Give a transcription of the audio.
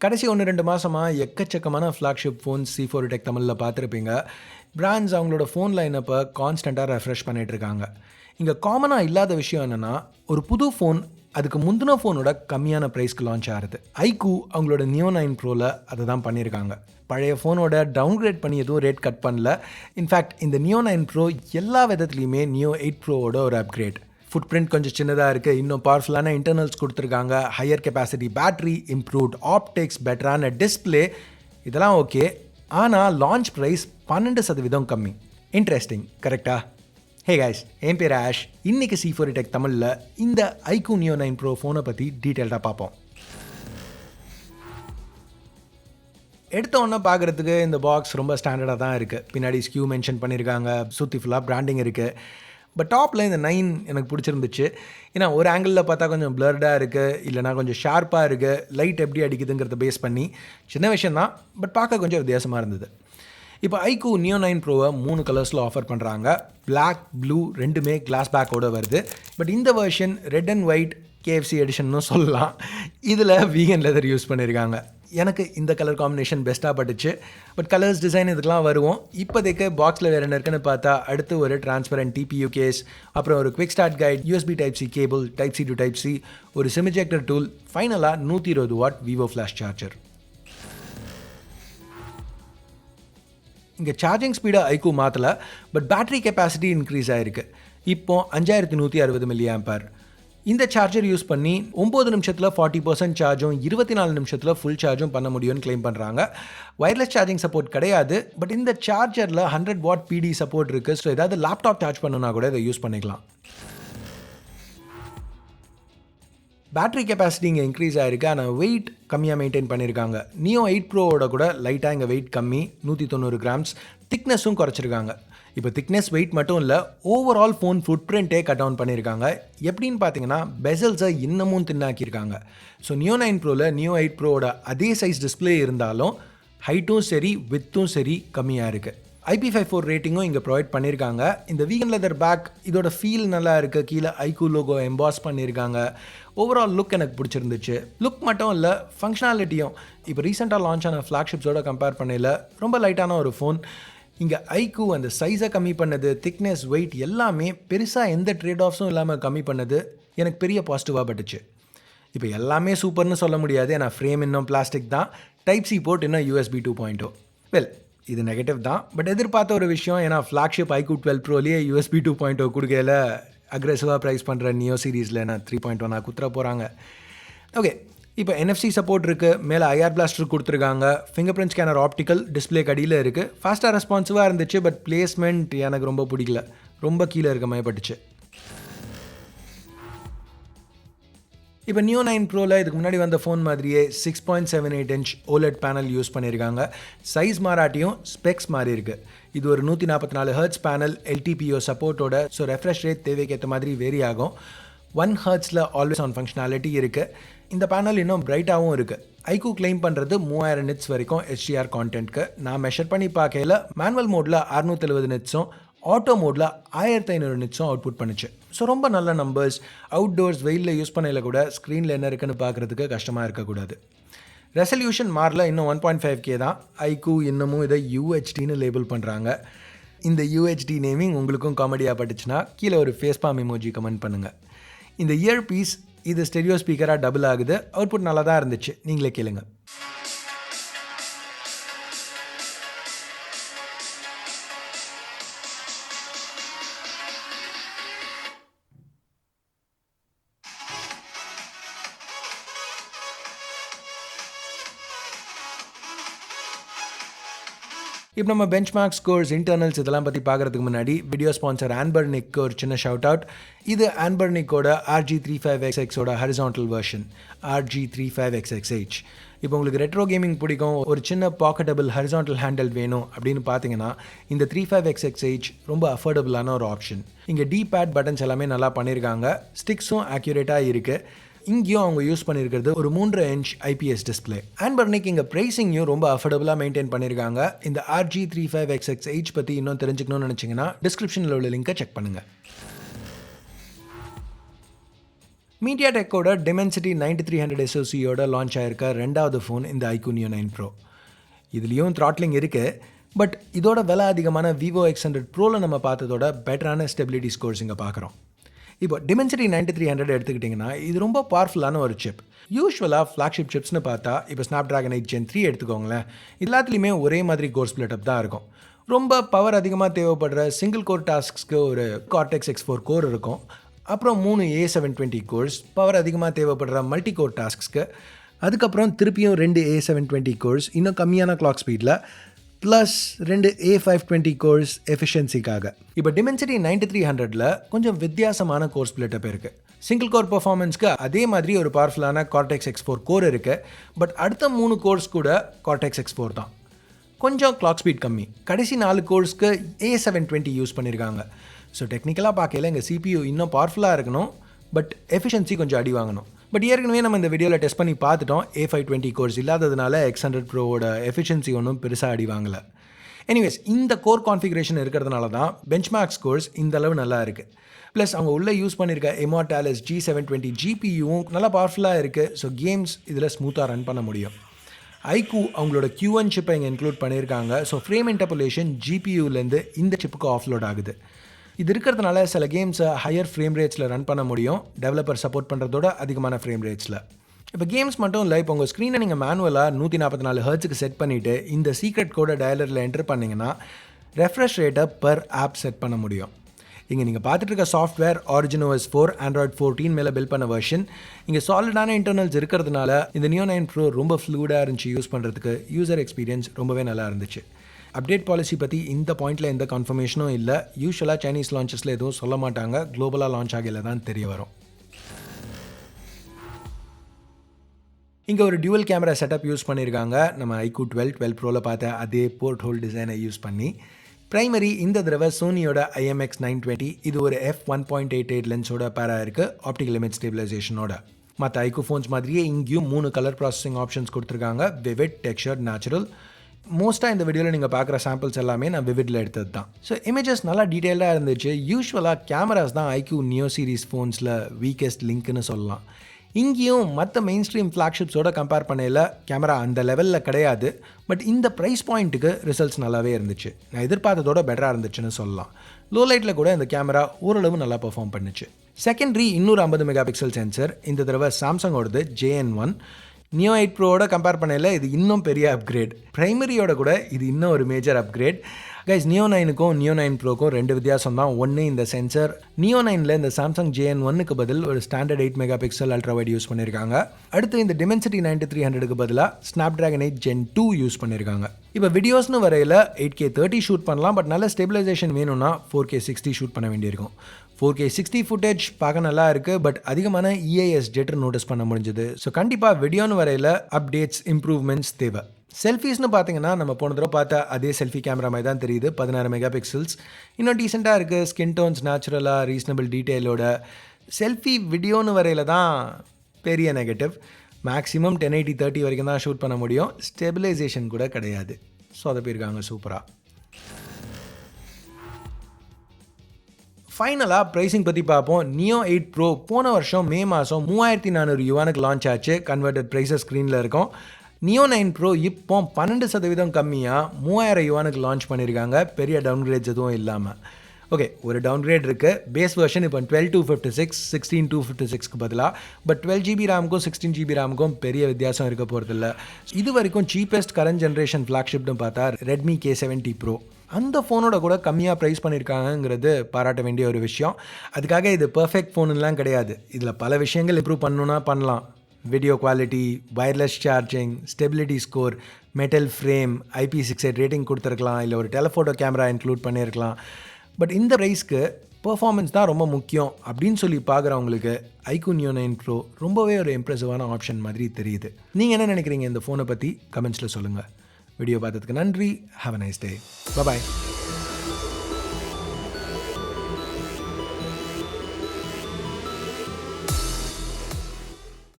கடைசி 1-2 மாசமா எக்கச்சக்கமான ஃப்ளாக்ஷிப் ஃபோன்ஸ் C4 டெக் தமிழ்ல பார்த்துருப்பீங்க. பிராண்ட்ஸ் அவங்களோட ஃபோன் லைனப்பை கான்ஸ்டண்ட்டாக ரெஃப்ரெஷ் பண்ணிட்டு இருக்காங்க. இங்கே காமனாக இல்லாத விஷயம் என்னென்னா, ஒரு புது ஃபோன் அதுக்கு முந்தின ஃபோனோட கம்மியான ப்ரைஸ்க்கு லான்ச் ஆகுது. IQOO அவங்களோட Neo 9 Proவில் அதை தான் பண்ணியிருக்காங்க. பழைய ஃபோனோட டவுன்கிரேட் பண்ணி எதுவும் ரேட் கட் பண்ணல. இன்ஃபேக்ட் இந்த Neo 9 Pro எல்லா விதத்துலையுமே Neo 8 Proவோட ஒரு அப்கிரேட். ஃபுட் பிரிண்ட் கொஞ்சம் சின்னதாக இருக்குது, இன்னும் பவர்ஃபுல்லான இன்டர்னல்ஸ் கொடுத்துருக்காங்க, higher capacity battery, improved optics, பெட்டரான டிஸ்பிளே, இதெல்லாம் ஓகே. ஆனால் லான்ச் ப்ரைஸ் 12% கம்மி. இன்ட்ரெஸ்டிங், கரெக்டா? ஹே கைஸ், என் பேர் ஆஷ். இன்றைக்கி C4 டெக் தமிழில் இந்த IQOO Neo 9 Pro ஃபோனை பற்றி டீட்டெயில்டாக பார்ப்போம். எடுத்த ஒன்று பார்க்குறதுக்கு இந்த பாக்ஸ் ரொம்ப ஸ்டாண்டர்டாக தான் இருக்குது. பின்னாடி ஸ்கியூ மென்ஷன் பண்ணியிருக்காங்க, சுற்றி ஃபுல்லாக பிராண்டிங் இருக்குது. பட் டாப்பில் இந்த 9 எனக்கு பிடிச்சிருந்துச்சு. ஏன்னா ஒரு ஆங்கிளில் பார்த்தா கொஞ்சம் பிளர்டாக இருக்குது, இல்லைனா கொஞ்சம் ஷார்ப்பாக இருக்குது. லைட் எப்படி அடிக்குதுங்கிறத பேஸ் பண்ணி சின்ன விஷயந்தான், பட் பார்க்க கொஞ்சம் வித்தியாசமாக இருந்தது. இப்போ IQOO Neo 9 Proவை 3 கலர்ஸில் ஆஃபர் பண்ணுறாங்க. பிளாக், ப்ளூ ரெண்டுமே கிளாஸ் பேக்கோடு வருது. பட் இந்த version red and white KFC எடிஷன்னு சொல்லலாம். இதில் வீகன் லெதர் யூஸ் பண்ணியிருக்காங்க. எனக்கு இந்த கலர் காம்பினேஷன் பெஸ்ட்டாக பட்டுச்சு. பட் கலர்ஸ், டிசைன் இதுக்கெலாம் வருவோம். இப்போதைக்கு பாக்ஸில் வேறு என்ன இருக்குன்னு பார்த்தா, அடுத்து ஒரு டிரான்ஸ்பரண்ட் TPU கேஸ், அப்புறம் ஒரு quick start guide, USB Type-C cable, Type-C to Type-C, ஒரு சிம் எஜெக்டர் டூல், ஃபைனலாக 120 வாட் விவோ ஃப்ளாஷ் சார்ஜர். இங்கே சார்ஜிங் ஸ்பீடை IQOO மாற்றலை, பட் பேட்டரி கெப்பாசிட்டி இன்க்ரீஸ் ஆகிருக்கு. இப்போ 5160 mAh. இந்த சார்ஜர் யூஸ் பண்ணி 9 நிமிஷத்தில் 40% சார்ஜும் 24 நிமிஷத்தில் ஃபுல் சார்ஜும் பண்ண முடியும்னு கிளைம் பண்ணுறாங்க. வயர்லெஸ் சார்ஜிங் சப்போர்ட் கிடையாது, பட் இந்த சார்ஜரில் 100 வாட் PD சப்போர்ட் இருக்குது. ஸோ ஏதாவது லேப்டாப் சார்ஜ் பண்ணுனா கூட இதை யூஸ் பண்ணிக்கலாம். பேட்டரி கெப்பாசிட்டி இங்கே இன்க்ரீஸ் ஆகிருக்கு, ஆனால் வெயிட் கம்மியாக மெயின்டைன் பண்ணியிருக்காங்க. Neo 8 Proவோட கூட லைட்டாக இங்கே வெயிட் கம்மி, 190 கிராம்ஸ். திக்னஸும் குறைச்சிருக்காங்க. இப்போ திக்னஸ், வெயிட் மட்டும் இல்லை, ஓவரால் ஃபோன் ஃபுட் பிரிண்ட்டே கட் டவுன் பண்ணியிருக்காங்க. எப்படின்னு பார்த்தீங்கன்னா, பெசல்ஸை இன்னமும் தின்னாக்கியிருக்காங்க. ஸோ Neo 9 Proவில் Neo 8 Proவோட அதே சைஸ் டிஸ்பிளே இருந்தாலும் ஹைட்டும் சரி வித்தும் சரி கம்மியாக இருக்குது. IP54 ரேட்டிங்கும் இங்கே ப்ரொவைட் பண்ணியிருக்காங்க. இந்த வீகன் லெதர் பேக் இதோட ஃபீல் நல்லா இருக்குது. கீழே IQOO லோகோ எம்பாஸ் பண்ணியிருக்காங்க. ஓவரால் லுக் எனக்கு பிடிச்சிருந்துச்சு. லுக் மட்டும் இல்லை, ஃபங்க்ஷனாலிட்டியும் இப்போ ரீசெண்டாக லான்ச் ஆன ஃப்ளாக்ஷிப்ஸோட கம்பேர் பண்ணல ரொம்ப லைட்டான ஒரு ஃபோன். இங்கே IQOO அந்த சைஸை கம்மி பண்ணது, திக்னஸ், வெயிட் எல்லாமே பெருசாக எந்த ட்ரேட் ஆஃப்ஸும் இல்லாமல் கம்மி பண்ணது எனக்கு பெரிய பாசிட்டிவாக பட்டுச்சு. இப்போ எல்லாமே சூப்பர்னு சொல்ல முடியாது, ஏன்னா ஃப்ரேம் இன்னும் பிளாஸ்டிக் தான், Type-C போர்ட் இன்னும் USB 2.0. வெல், இது நெகட்டிவ் தான், பட் எதிர்பார்த்த ஒரு விஷயம். ஏன்னா ஃப்ளாக்ஷிப் IQOO 12 Proலேயே USB 2.0 கொடுக்கல, அக்ரெசிவாக ப்ரைஸ் பண்ணுற நியோ சீரீஸில் நான் 3.1 குத்துற போகிறாங்க. ஓகே, இப்போ NFC சப்போர்ட் இருக்குது, மேலே IR பிளாஸ்டர் கொடுத்துருக்காங்க, finger print scanner optical display கடியில் இருக்குது. ஃபாஸ்ட்டாக ரெஸ்பான்சிவாக இருந்துச்சு, பட் பிளேஸ்மெண்ட் எனக்கு ரொம்ப பிடிக்கல, ரொம்ப கீழே இருக்க மாதிரி பட்டுச்சு. இப்போ Neo 9 Proவில் இதுக்கு முன்னாடி வந்த ஃபோன் மாதிரியே 6.78 inch OLED பேனல் யூஸ் பண்ணியிருக்காங்க. சைஸ் மாறாட்டியும் ஸ்பெக்ஸ் மாறி இருக்குது. இது ஒரு 144 Hz பேனல், LTPO சப்போர்ட்டோட. ஸோ ரெஃப்ரெஷ் ரேட் தேவைக்கு ஏற்ற மாதிரி வேரி ஆகும். 1 Hzல ஆல்வேஸ் ஆன் ஃபங்க்ஷனாலிட்டி இருக்குது. இந்த பேனல் இன்னும் பிரைட்டாகவும் இருக்குது. IQOO கிளைம் பண்ணுறது 3000 nits வரைக்கும் HDR கான்டென்ட்க்கு. நான் மெஷர் பண்ணி பார்க்கையில் மேனுவல் மோடில் 670 nitsம், ஆட்டோ மோடில் 1500 nitsம் அவுட்புட் பண்ணுச்சு. ஸோ ரொம்ப நல்ல நம்பர்ஸ். அவுட்டோர்ஸ் வெயிலில் யூஸ் பண்ணையில் கூட ஸ்க்ரீனில் என்ன இருக்குன்னு பார்க்குறதுக்கு கஷ்டமாக இருக்கக்கூடாது. ரெசல்யூஷன் மாறல, இன்னும் 1.5K தான். IQOO இன்னமும் இதை UHDன்னு லேபிள் பண்ணுறாங்க. இந்த UHD நேமிங் உங்களுக்கும் காமெடியாக பட்டுச்சுன்னா கீழே ஒரு ஃபேஸ்பாம் எமோஜி கமெண்ட் பண்ணுங்கள். இந்த இயர் பீஸ் இது ஸ்டெரியோ ஸ்பீக்கராக டபுள் ஆகுது. அவுட்புட் நல்லா தான் இருந்துச்சு, நீங்களே கேளுங்க. இப்போ நம்ம பெஞ்ச்மார்க் ஸ்கோர்ஸ், இன்டர்னல்ஸ் இதெல்லாம் பற்றி பார்க்குறதுக்கு முன்னாடி வீடியோ ஸ்பான்சர் ஆன்பர்னிக்கு ஒரு சின்ன ஷவுட் அவுட். இது ஆன்பர்னிக்கோட RG35XX ஹரிசான்டல் வெர்ஷன், RG35XXH. இப்போ உங்களுக்கு ரெட்ரோ கேமிங் பிடிக்கும், ஒரு சின்ன பாக்கெட்டபிள் ஹரிசான்டல் ஹேண்டில் வேணும் அப்படின்னு பார்த்தீங்கன்னா இந்த 35XXH ரொம்ப அஃபோர்டபுளான ஒரு ஆப்ஷன். இங்கே D-pad பட்டன்ஸ் எல்லாமே நல்லா பண்ணியிருக்காங்க. ஸ்டிக்ஸும் ஆக்யூரேட்டாக இருக்குது. இங்கேயும் அவங்க யூஸ் பண்ணியிருக்கிறது ஒரு 3 inch IPS டிஸ்பிளே. ஆன்பர்னிக் இங்கே ப்ரைஸிங்கையும் ரொம்ப அஃபோர்டபுளாக மெயின்டைன் பண்ணியிருக்காங்க. இந்த RG35XXH பற்றி இன்னும் தெரிஞ்சுக்கணும்னு நினச்சிங்கன்னா டிஸ்கிரிப்ஷனில் உள்ள லிங்கை செக் பண்ணுங்கள். மீடியாடெக்கோட Dimensity 9300 SoCயோட லான்ச் ஆயிருக்க ரெண்டாவது ஃபோன் இந்த IQOO Neo 9 Pro. இதுலேயும் த்ராட்லிங் இருக்குது, பட் இதோட விலை அதிகமான Vivo X100 Proவில் நம்ம பார்த்ததோட பெட்டரான ஸ்டெபிலிட்டி ஸ்கோர்ஸ் இங்கே பார்க்குறோம். இப்போ Dimensity 9300 எடுத்துக்கிட்டிங்கன்னா இது ரொம்ப பவர்ஃபுல்லான ஒரு சிப். யூஸ்வலாக ஃப்ளாக்ஷிப் சிப்ஸ்னு பார்த்தா இப்போ Snapdragon 8 Gen 3 எடுத்துக்கோங்களேன், எல்லாத்துலேயுமே ஒரே மாதிரி கோர் ஸ்ப்ளிட்டப் தான் இருக்கும். ரொம்ப பவர் அதிகமாக தேவைப்படுற சிங்கிள் கோர் டாஸ்க்ஸ்க்கு ஒரு Cortex X4 கோர் இருக்கும். அப்புறம் 3 A720 கோர்ஸ் பவர் அதிகமாக தேவைப்படுற மல்டி கோர் டாஸ்க்ஸ்க்கு. அதுக்கப்புறம் திருப்பியும் 2 A720 கோர்ஸ் இன்னும் கம்மியான கிளாக் ஸ்பீடில், ப்ளஸ் 2 A520 கோர்ஸ் எஃபிஷியன்சிக்காக. இப்போ Dimensity 9300ல் கொஞ்சம் வித்தியாசமான கோர் ஸ்ப்ளிட்டப் இருக்குது. சிங்கிள் கோர் பர்ஃபார்மன்ஸ்க்கு அதே மாதிரி ஒரு பவர்ஃபுல்லான Cortex X4 கோர் இருக்குது, பட் அடுத்த 3 கோர்ஸ் கூட Cortex X4 தான். கொஞ்சம் கிளாக் ஸ்பீட் கம்மி. கடைசி 4 கோர்ஸ்க்கு A720 யூஸ் பண்ணியிருக்காங்க. ஸோ டெக்னிக்கலாக பார்க்கல எங்கள் CPU இன்னும் பவர்ஃபுல்லாக இருக்கணும், பட் எஃபிஷியன்சி கொஞ்சம் அடி வாங்கணும். பட் ஏற்கனவே நம்ம இந்த வீடியோவில் டெஸ்ட் பண்ணி பார்த்துட்டோம், A520 கோர்ஸ் இல்லாததுனால X100 Proவோட எஃபிஷியன்சி ஒன்றும் பெருசாக அடி வாங்கலை. எனிவேஸ், இந்த கோர் கான்ஃபிகரேஷன் இருக்கிறதுனால தான் பெஞ்ச்மார்க் ஸ்கோர்ஸ் இந்த அளவு நல்லா இருக்குது. ப்ளஸ் அவங்க உள்ளே யூஸ் பண்ணியிருக்க Immortalis G720 GPUவும் நல்லா பவர்ஃபுல்லாக இருக்குது. ஸோ கேம்ஸ் இதில் ஸ்மூத்தாக ரன் பண்ண முடியும். IQOO அவங்களோட Q1 சிப்பை இங்கே இன்க்ளூட் பண்ணியிருக்காங்க. ஸோ ஃப்ரேம் இன்டர்போலேஷன் GPUலேருந்து இந்த சிப்புக்கு ஆஃப்லோட் ஆகுது. இது இருக்கிறதுனால சில கேம்ஸை ஹையர் ஃப்ரேம் ரேட்ஸில் ரன் பண்ண முடியும், டெவலப்பர் சப்போர்ட் பண்ணுறதோட அதிகமான ஃப்ரேம் ரேட்ஸில். இப்போ கேம்ஸ் மட்டும் இல்லை, இப்போ உங்கள் ஸ்க்ரீனை நீங்கள் மேனுவலாக 144 ஹெர்ட்ஸுக்கு செட் பண்ணிவிட்டு இந்த சீக்ரெட் கோடை டயலரில் என்டர் பண்ணிங்கன்னா ரெஃப்ரெஷ் ரேட்டை பர் ஆப் செட் பண்ண முடியும். இங்கே நீங்கள் பார்த்துட்டு இருக்க சாஃப்ட்வேர் OS 4 Android 14 மேலே பில்ட் பண்ண வெர்ஷன். இங்கே சாலிடான இன்டர்னல்ஸ் இருக்கிறதுனால இந்த Neo 9 Pro ரொம்ப ஃப்ளூடாக இருந்துச்சு யூஸ் பண்ணுறதுக்கு. யூசர் எக்ஸ்பீரியன்ஸ் ரொம்பவே நல்லா இருந்துச்சு. அப்டேட் பாலிசி பற்றி இந்த பாயிண்டில் எந்த கன்ஃபர்மேஷனும் இல்லை. யூஸ்வலாக சைனீஸ் லான்ச்சஸில் எதுவும் சொல்ல மாட்டாங்க, குளோபலாக லான்ச் ஆகல தான் தெரிய வரும். இங்கே ஒரு டியூவல் கேமரா செட்டப் யூஸ் பண்ணியிருக்காங்க. நம்ம IQOO 12 Proவில் பார்த்த அதே போர்ட் ஹோல் டிசைனை யூஸ் பண்ணி. பிரைமரி இந்த தடவை சோனியோட IMX 920, இது ஒரு f1.88 லென்ஸோட பேரா இருக்குது, ஆப்டிகல் இமேஜ் ஸ்டேபிளைசேஷனோட. மற்ற IQOO ஃபோன்ஸ் மாதிரியே இங்கேயும் 3 கலர் ப்ராசஸிங் ஆப்ஷன்ஸ் கொடுத்துருக்காங்க: விவிட், டெக்ஸ்சர், நேச்சுரல். மோஸ்ட்டாக இந்த வீடியோவில் நீங்கள் பார்க்குற சாம்பிள்ஸ் எல்லாமே நான் விவிடில் எடுத்தது தான். ஸோ இமேஜஸ் நல்லா டீட்டெயிலாக இருந்துச்சு. யூஸ்வலாக கேமராஸ் தான் IQOO Neo சீரிஸ் ஃபோன்ஸில் வீக்கஸ்ட் லிங்க்னு சொல்லலாம். இங்கேயும் மற்ற மெயின் ஸ்ட்ரீம் ஃப்ளாக்ஷிப்ஸோட கம்பேர் பண்ணையில் கேமரா அந்த லெவலில் கிடையாது, பட் இந்த ப்ரைஸ் பாயிண்ட்டுக்கு ரிசல்ட்ஸ் நல்லாவே இருந்துச்சு. நான் எதிர்பார்த்ததோட பெட்டராக இருந்துச்சுன்னு சொல்லலாம். லோ லைட்டில் கூட இந்த கேமரா ஓரளவு நல்லா பெர்ஃபார்ம் பண்ணுச்சு. செகண்டரி இன்னொரு 50 மெகா பிக்சல் சென்சர். இந்த தடவை சாம்சங்கோடது JN1. Neo 8 Proவோட கம்பேர் பண்ணையில் இது இன்னும் பெரிய அப்கிரேட். ப்ரைமரியோட கூட இது இன்னும் ஒரு major upgrade. Guys, Neo 9க்கும் Neo 9 Proக்கும் 2 வித்தியாசம் தான். ஒன்று இந்த சென்சர். Neo 9ல் இந்த சாம்சங் JN1க்கு பதில் ஒரு standard 8 mega pixel ultra wide use பண்ணியிருக்காங்க. அடுத்து இந்த Dimensity 9300க்கு பதிலாக Snapdragon 8 Gen 2 யூஸ் பண்ணியிருக்காங்க. இப்போ வீடியோஸ்னு வரையில் 8K 30 ஷூட் பண்ணலாம், பட் நல்ல ஸ்டெபிலைசேஷன் வேணும்னா 4K 60 ஷூட் பண்ண வேண்டியிருக்கும். 4K 60 ஃபுட்டேஜ் பார்க்க நல்லா இருக்குது, பட் அதிகமான EIS ஜெட்டர் நோட்டீஸ் பண்ண முடிஞ்சது. ஸோ கண்டிப்பாக வீடியோன்னு வரையில் அப்டேட்ஸ், இம்ப்ரூவ்மெண்ட்ஸ் தேவை. செல்ஃபீஸ்னு பார்த்தீங்கன்னா நம்ம போன தடவை பார்த்த அதே செல்ஃபி கேமரா மாதிரி தான் தெரியுது. 16 மெகா பிக்சல்ஸ் இன்னும் டீசெண்டாக இருக்குது. ஸ்கின் டோன்ஸ் நேச்சுரலாக, ரீசனபிள் டீட்டெயிலோட. செல்ஃபி வீடியோன்னு வரையில் தான் பெரிய நெகட்டிவ். மேக்ஸிமம் 1080-30 வரைக்கும் தான் ஷூட் பண்ண முடியும். ஸ்டெபிலைசேஷன் கூட கிடையாது. ஸோ அதை போயிருக்காங்க சூப்பராக. ஃபைனலாக ப்ரைஸிங் பற்றி பார்ப்போம். Neo 8 Pro போன வருஷம் மே மாதம் 3400 யுவானுக்கு லான்ச் ஆச்சு. கன்வெர்டட் ப்ரைஸஸ் ஸ்க்ரீனில் இருக்கும். Neo 9 Pro இப்போ 12% கம்மியாக 3000 யுவானுக்கு லான்ச் பண்ணியிருக்காங்க, பெரிய டவுன்கிரேட்ஸ் எதுவும் இல்லாமல். ஓகே, ஒரு டவுன்கிரேட் இருக்குது. பேஸ் வெர்ஷன் இப்போ 12/256, 16/256க்கு பதிலாக. பட் 12GB ரேமுக்கும் 16GB ரேமுக்கும் பெரிய வித்தியாசம் இருக்க போகிறதில்ல. இது வரைக்கும் சீப்பஸ்ட் கரண்ட் ஜென்ரேஷன் ஃப்ளாக்ஷிப்னு பார்த்தா Redmi K70 Pro. அந்த ஃபோனோட கூட கம்மியாக ப்ரைஸ் பண்ணியிருக்காங்கிறது பாராட்ட வேண்டிய ஒரு விஷயம். அதுக்காக இது பர்ஃபெக்ட் ஃபோனுலாம் கிடையாது. இதில் பல விஷயங்கள் இம்ப்ரூவ் பண்ணணுன்னா பண்ணலாம். Video quality, wireless charging, stability score, metal frame, IP68 rating கொடுத்துருக்கலாம், இல்லை ஒரு டெலஃபோட்டோ கேமரா இன்க்ளூட் பண்ணியிருக்கலாம். பட் இந்த ப்ரைஸ்க்கு பெர்ஃபார்மன்ஸ் தான் ரொம்ப முக்கியம் அப்படின்னு சொல்லி பார்க்குறவங்களுக்கு IQOO Neo 9 Pro ரொம்பவே ஒரு இம்ப்ரெசிவான ஆப்ஷன் மாதிரி தெரியுது. நீங்கள் என்ன நினைக்கிறீங்க இந்த ஃபோனை பற்றி? கமெண்ட்ஸில் சொல்லுங்கள். வீடியோ பார்த்ததுக்கு நன்றி. Have a nice day. By.